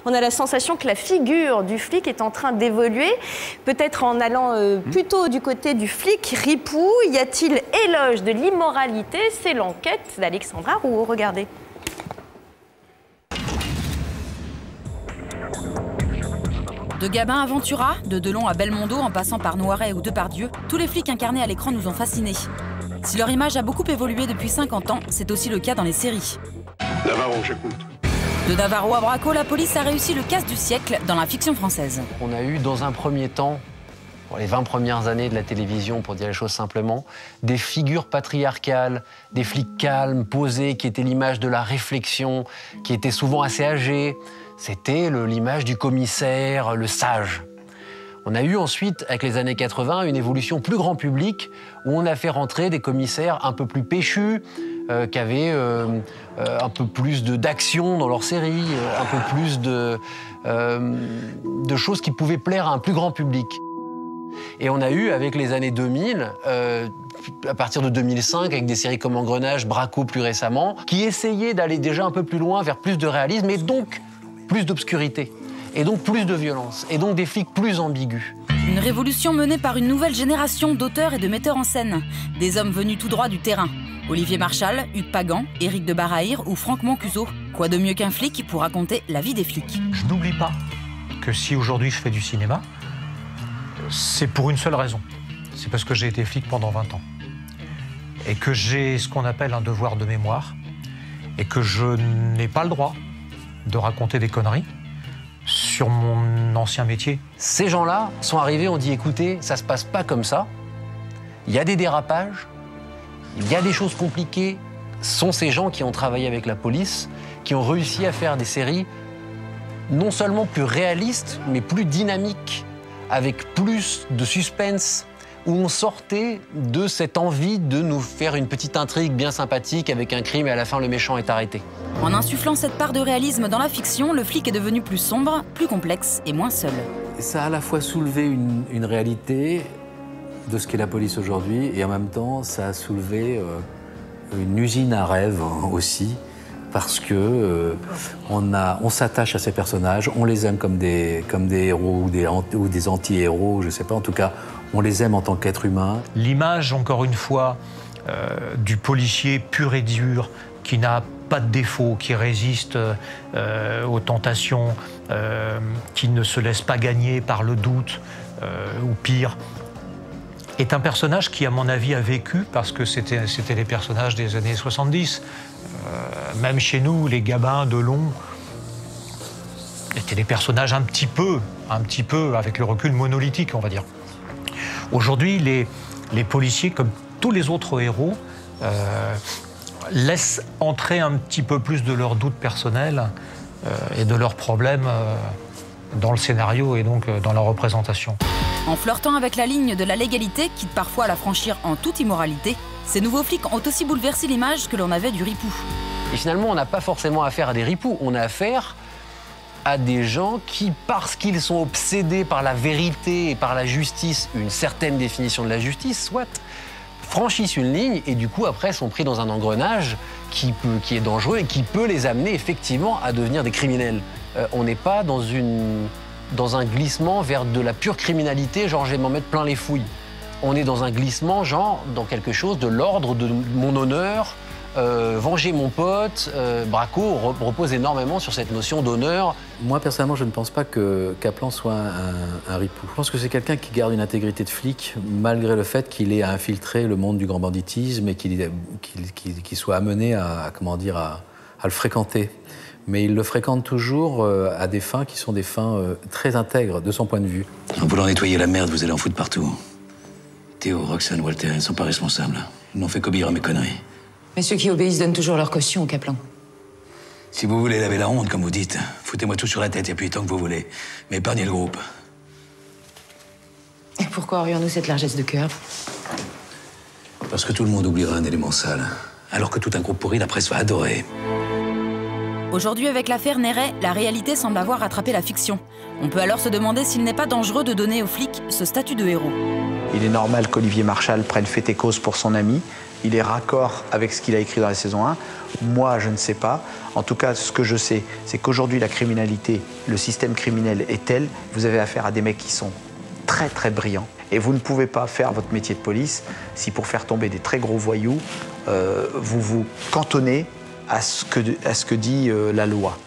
On a la sensation que la figure du flic est en train d'évoluer, peut-être en allant plutôt du côté du flic ripou. Y a-t-il éloge de l'immoralité? C'est l'enquête d'Alexandra Rouault. Regardez. De Gabin à Ventura, de Delon à Belmondo, en passant par Noiret ou Depardieu, tous les flics incarnés à l'écran nous ont fascinés. Si leur image a beaucoup évolué depuis 50 ans, c'est aussi le cas dans les séries. Navarro, j'écoute. De Navarro à Braco, la police a réussi le casse du siècle dans la fiction française. On a eu dans un premier temps, pour les 20 premières années de la télévision, pour dire les choses simplement, des figures patriarcales, des flics calmes, posés, qui étaient l'image de la réflexion, qui étaient souvent assez âgés. C'était l'image du commissaire, le sage. On a eu ensuite, avec les années 80, une évolution plus grand public, où on a fait rentrer des commissaires un peu plus péchus, qui avaient un peu plus d'action dans leur série, un peu plus de choses qui pouvaient plaire à un plus grand public. Et on a eu, avec les années 2000, à partir de 2005, avec des séries comme Engrenage, Braco plus récemment, qui essayaient d'aller déjà un peu plus loin, vers plus de réalisme, et donc plus d'obscurité, et donc plus de violence, et donc des flics plus ambigus. Une révolution menée par une nouvelle génération d'auteurs et de metteurs en scène. Des hommes venus tout droit du terrain. Olivier Marchal, Hugues Pagan, Éric de Baraïr ou Franck Mancuso. Quoi de mieux qu'un flic pour raconter la vie des flics? Je n'oublie pas que si aujourd'hui je fais du cinéma, c'est pour une seule raison. C'est parce que j'ai été flic pendant 20 ans. Et que j'ai ce qu'on appelle un devoir de mémoire. Et que je n'ai pas le droit de raconter des conneries sur mon ancien métier. Ces gens-là sont arrivés, on dit écoutez, ça se passe pas comme ça. Il y a des dérapages, il y a des choses compliquées. Ce sont ces gens qui ont travaillé avec la police, qui ont réussi à faire des séries non seulement plus réalistes, mais plus dynamiques, avec plus de suspense, où on sortait de cette envie de nous faire une petite intrigue bien sympathique avec un crime et à la fin le méchant est arrêté. En insufflant cette part de réalisme dans la fiction, le flic est devenu plus sombre, plus complexe et moins seul. Ça a à la fois soulevé une réalité de ce qu'est la police aujourd'hui et en même temps ça a soulevé une usine à rêves aussi parce que on s'attache à ces personnages, on les aime comme des héros ou des anti-héros, je sais pas, en tout cas on les aime en tant qu'être humain. L'image, encore une fois, du policier pur et dur, qui n'a pas de défaut, qui résiste aux tentations, qui ne se laisse pas gagner par le doute, ou pire, est un personnage qui, à mon avis, a vécu, parce que c'était les personnages des années 70. Même chez nous, les Gabin, Delon, étaient des personnages un petit peu, avec le recul, monolithique, on va dire. Aujourd'hui, les policiers, comme tous les autres héros, laissent entrer un petit peu plus de leurs doutes personnels et de leurs problèmes dans le scénario et donc dans la représentation. En flirtant avec la ligne de la légalité, quitte parfois à la franchir en toute immoralité, ces nouveaux flics ont aussi bouleversé l'image que l'on avait du ripou. Et finalement, on n'a pas forcément affaire à des ripoux, on a affaire à des gens qui, parce qu'ils sont obsédés par la vérité et par la justice, une certaine définition de la justice, soit, franchissent une ligne et du coup, après, sont pris dans un engrenage qui est dangereux et qui peut les amener effectivement à devenir des criminels. On n'est pas dans un glissement vers de la pure criminalité, genre je vais m'en mettre plein les fouilles. On est dans un glissement, genre dans quelque chose de l'ordre de mon honneur, venger mon pote. Braco repose énormément sur cette notion d'honneur. Moi, personnellement, je ne pense pas que Kaplan soit un ripou. Je pense que c'est quelqu'un qui garde une intégrité de flic, malgré le fait qu'il ait infiltré le monde du grand banditisme et qu'il soit amené à le fréquenter. Mais il le fréquente toujours à des fins qui sont des fins très intègres, de son point de vue. En voulant nettoyer la merde, vous allez en foutre partout. Théo, Roxane, Walter, ils ne sont pas responsables. Ils n'ont fait qu'obéir à mes conneries. Mais ceux qui obéissent donnent toujours leur caution au Kaplan. Si vous voulez laver la honte, comme vous dites, foutez-moi tout sur la tête et puis tant que vous voulez. Mais épargnez le groupe. Et pourquoi aurions-nous cette largesse de cœur? Parce que tout le monde oubliera un élément sale. Alors que tout un groupe pourri, la presse va adorer. Aujourd'hui, avec l'affaire Néret, la réalité semble avoir rattrapé la fiction. On peut alors se demander s'il n'est pas dangereux de donner aux flics ce statut de héros. Il est normal qu'Olivier Marchal prenne fait et cause pour son ami. il est raccord avec ce qu'il a écrit dans la saison 1. Moi, je ne sais pas. En tout cas, ce que je sais, c'est qu'aujourd'hui, la criminalité, le système criminel est tel, vous avez affaire à des mecs qui sont très, très brillants. Et vous ne pouvez pas faire votre métier de police si, pour faire tomber des très gros voyous, vous vous cantonnez à ce que dit la loi.